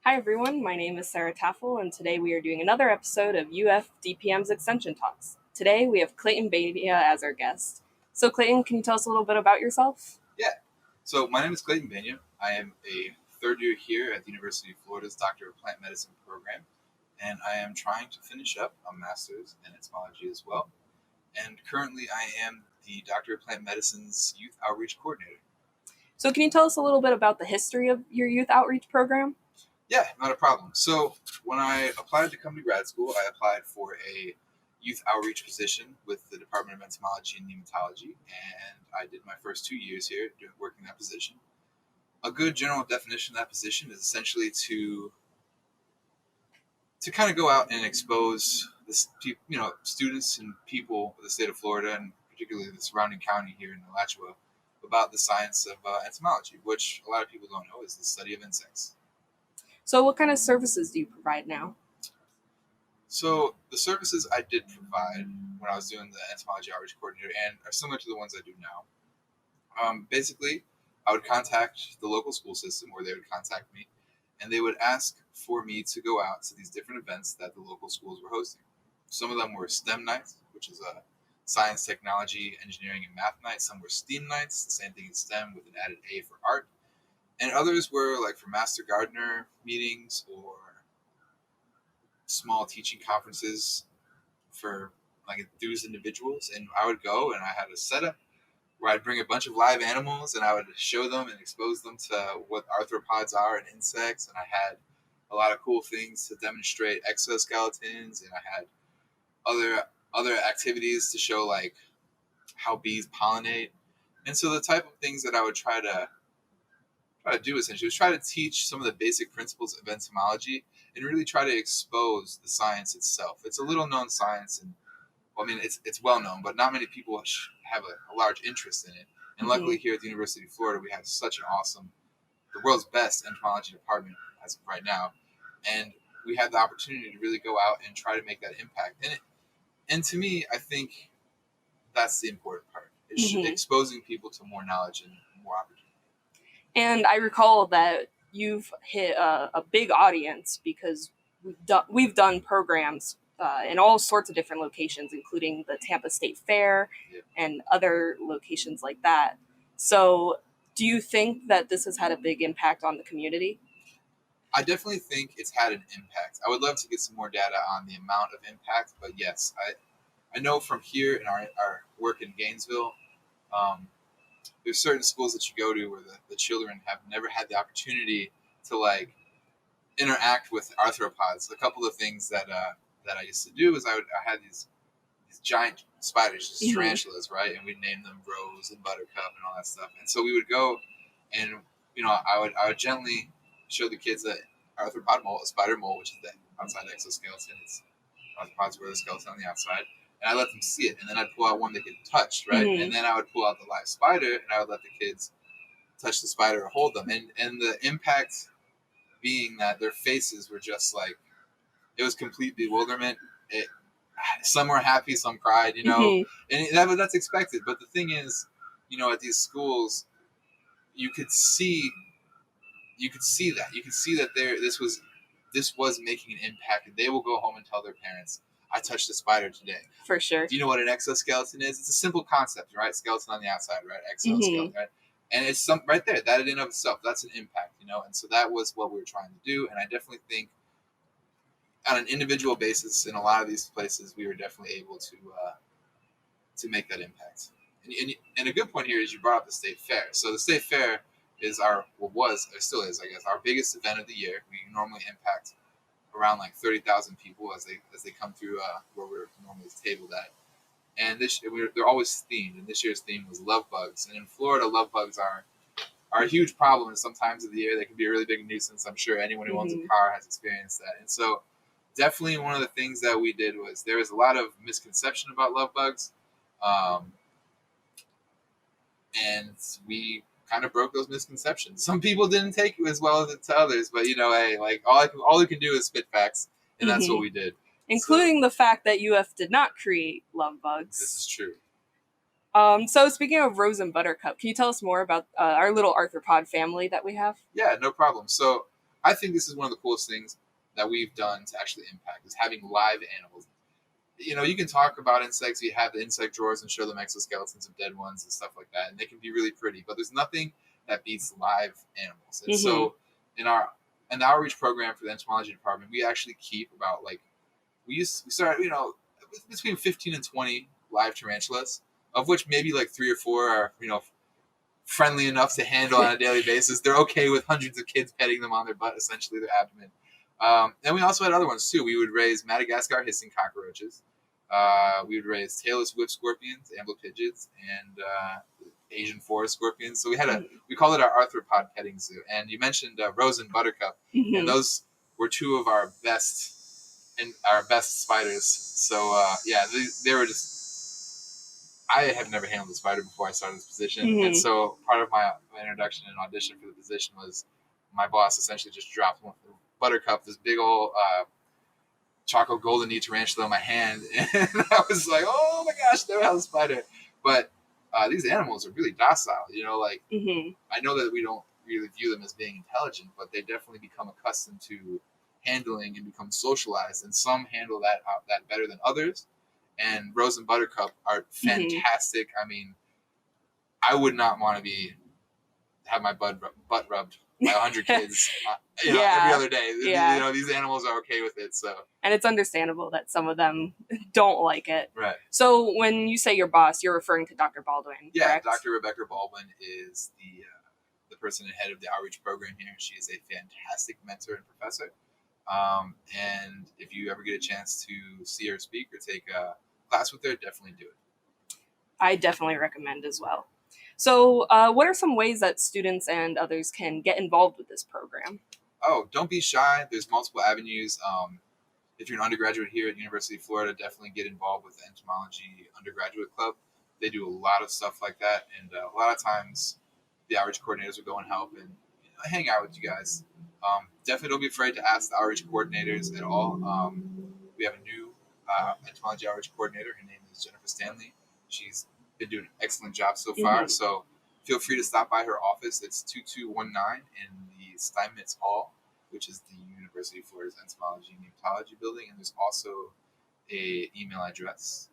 Hi everyone, my name is Sarah Taffel, and today we are doing another episode of UF DPM's Extension Talks. Today we have Clayton Bania as our guest. So Clayton, can you tell us a little bit about yourself? Yeah. So my name is Clayton Bania. I am a third year here at the University of Florida's Doctor of Plant Medicine program, and I am trying to finish up a master's in entomology as well. And currently I am the Doctor of Plant Medicine's Youth Outreach Coordinator. So can you tell us a little bit about the history of your youth outreach program? Yeah, not a problem. So when I applied to come to grad school, I applied for a youth outreach position with the Department of Entomology and Nematology, and I did my first 2 years here working that position. A good general definition of that position is essentially to kind of go out and expose this, students and people of the state of Florida, and particularly the surrounding county here in Alachua, about the science of entomology, which a lot of people don't know is the study of insects. So what kind of services do you provide now? So the services I did provide when I was doing the entomology outreach coordinator and are similar to the ones I do now. Basically, I would contact the local school system, or they would contact me, and they would ask for me to go out to these different events that the local schools were hosting. Some of them were STEM nights, which is a science, technology, engineering, and math night. Some were STEAM nights, the same thing as STEM with an added A for art. And others were like for Master Gardener meetings or small teaching conferences for like enthused individuals. And I would go and I had a setup where I'd bring a bunch of live animals and I would show them and expose them to what arthropods are and insects. And I had a lot of cool things to demonstrate exoskeletons, and I had other activities to show like how bees pollinate. And so the type of things that I would try to do essentially was try to teach some of the basic principles of entomology and really try to expose the science itself. It's a little known science, and it's well known, but not many people have a large interest in it. And luckily, here at the University of Florida, we have such an awesome, the world's best entomology department as of right now, and we have the opportunity to really go out and try to make that impact. And to me, I think that's the important part: is exposing people to more knowledge and more opportunity. And I recall that you've hit a big audience because we've done programs in all sorts of different locations, including the Tampa State Fair and other locations like that. So do you think that this has had a big impact on the community? I definitely think it's had an impact. I would love to get some more data on the amount of impact, but yes, I know from here in our work in Gainesville, there's certain schools that you go to where the children have never had the opportunity to like interact with arthropods. A couple of things that I used to do is I had these giant spiders, just tarantulas, right? And we'd name them Rose and Buttercup and all that stuff. And so we would go and I would gently show the kids that arthropod mole, a spider mole, which is the outside exoskeleton. It's arthropods wear the skeleton on the outside. And I let them see it, and then I'd pull out one they could touch, right? And then I would pull out the live spider, and I would let the kids touch the spider or hold them. And the impact being that their faces were just like, it was complete bewilderment. Some were happy, some cried, and that's expected. But the thing is, at these schools, you could see that this was making an impact, and they will go home and tell their parents, I touched a spider today. For sure. Do you know what an exoskeleton is? It's a simple concept, right? Skeleton on the outside, right? Exoskeleton, right? And it's some right there. That in and of itself, that's an impact, And so that was what we were trying to do. And I definitely think, on an individual basis, in a lot of these places, we were definitely able to make that impact. And a good point here is you brought up the state fair. So the state fair is still is, I guess, our biggest event of the year. We normally impact around like 30,000 people as they come through where we're normally tabled at. And they're always themed, and this year's theme was love bugs. And in Florida, love bugs are a huge problem, and sometimes of the year they can be a really big nuisance. I'm sure anyone who owns a car has experienced that. And so definitely one of the things that we did was there was a lot of misconception about love bugs, and we kind of broke those misconceptions. Some people didn't take it as well as to others, but hey, like all we can do is spit facts, and that's what we did. Including the fact that UF did not create love bugs. This is true. So speaking of Rose and Buttercup, can you tell us more about our little arthropod family that we have? Yeah, no problem. So I think this is one of the coolest things that we've done to actually impact is having live animals. You can talk about insects. You have the insect drawers and show them exoskeletons of dead ones and stuff like that, and they can be really pretty. But there's nothing that beats live animals. And so, in the outreach program for the entomology department, we actually keep about we started between 15 and 20 live tarantulas, of which maybe 3 or 4 are friendly enough to handle on a daily basis. They're okay with hundreds of kids petting them on their butt, essentially their abdomen. And we also had other ones too. We would raise Madagascar hissing cockroaches. We would raise tailless whip scorpions, amblypygids, and Asian forest scorpions. So we called it our Arthropod petting zoo. And you mentioned Rose and Buttercup, and those were 2 of our best spiders. So they were just. I had never handled a spider before I started this position, and so part of my introduction and audition for the position was my boss essentially just dropped one Buttercup, this big old chocolate golden knee tarantula in my hand, and I was like, "Oh my gosh, never held a spider." But these animals are really docile. I know that we don't really view them as being intelligent, but they definitely become accustomed to handling and become socialized, and some handle that better than others. And Rose and Buttercup are fantastic. I mean, I would not want to have my butt rubbed by 100 kids every other day. These animals are okay with it. So, and it's understandable that some of them don't like it. Right. So when you say your boss, you're referring to Dr. Baldwin, yeah, correct? Dr. Rebecca Baldwin is the person and head of the outreach program here. She is a fantastic mentor and professor. And if you ever get a chance to see her speak or take a class with her, definitely do it. I definitely recommend as well. So what are some ways that students and others can get involved with this program? Oh, don't be shy. There's multiple avenues. If you're an undergraduate here at University of Florida, definitely get involved with the Entomology Undergraduate Club. They do a lot of stuff like that, and a lot of times the outreach coordinators will go and help and hang out with you guys. Definitely don't be afraid to ask the outreach coordinators at all. We have a new entomology outreach coordinator. Her name is Jennifer Stanley. She's been doing an excellent job so far. So feel free to stop by her office. It's 2219 in the Steinmetz Hall, which is the University of Florida's Entomology and Nematology building. And there's also a email address.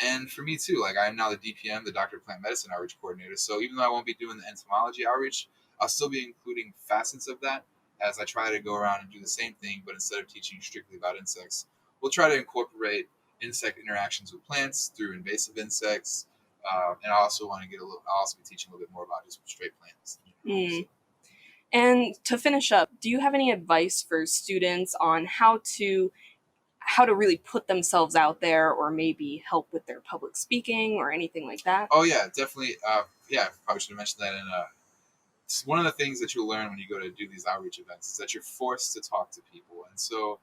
And for me too, I'm now the DPM, the Doctor of Plant Medicine outreach coordinator. So even though I won't be doing the entomology outreach, I'll still be including facets of that as I try to go around and do the same thing, but instead of teaching strictly about insects, we'll try to incorporate insect interactions with plants through invasive insects. And I also want to I'll also be teaching a little bit more about just straight plants. So. And to finish up, do you have any advice for students on how to really put themselves out there, or maybe help with their public speaking or anything like that? Oh yeah, definitely. Probably should have mentioned that. It's one of the things that you'll learn when you go to do these outreach events is that you're forced to talk to people. And so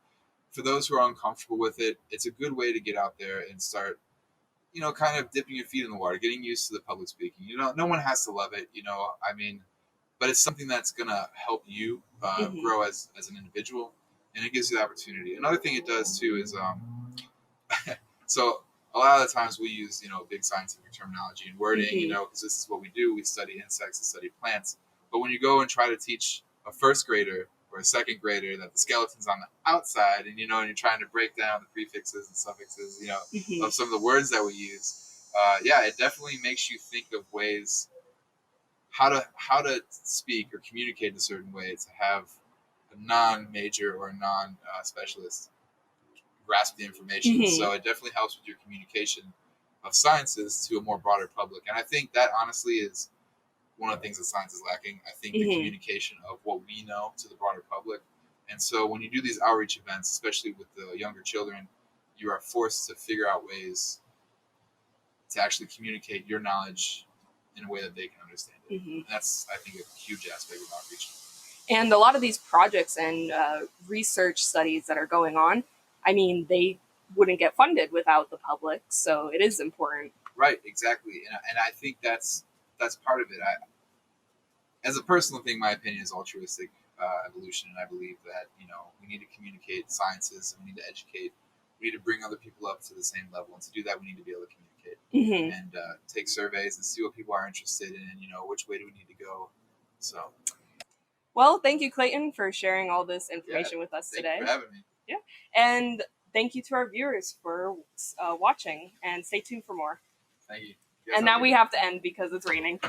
for those who are uncomfortable with it, it's a good way to get out there and start, kind of dipping your feet in the water, getting used to the public speaking. No one has to love it, but it's something that's going to help you grow as an individual, and it gives you the opportunity. Another thing it does too is, so a lot of the times we use, big scientific terminology and wording, because this is what we do. We study insects and study plants. But when you go and try to teach a first grader or a second grader that the skeleton's on the outside, and and you're trying to break down the prefixes and suffixes, of some of the words that we use, it definitely makes you think of ways how to speak or communicate in a certain way to have a non-major or a non-specialist grasp the information. So it definitely helps with your communication of sciences to a more broader public. And I think that honestly is one of the things that science is lacking. I think the communication of what we know to the broader public. And so when you do these outreach events, especially with the younger children, you are forced to figure out ways to actually communicate your knowledge in a way that they can understand it. And that's, I think, a huge aspect of outreach. And a lot of these projects and research studies that are going on, I mean, they wouldn't get funded without the public, so it is important. Right, exactly. And I think that's part of it. As a personal thing, my opinion is altruistic evolution, and I believe that we need to communicate sciences, and we need to educate. We need to bring other people up to the same level, and to do that, we need to be able to communicate and take surveys and see what people are interested in, and which way do we need to go. So, Well, thank you, Clayton, for sharing all this information with us Thank today. you for having me. Yeah. And thank you to our viewers for watching, and stay tuned for more. Thank you. And now we have to end because it's raining.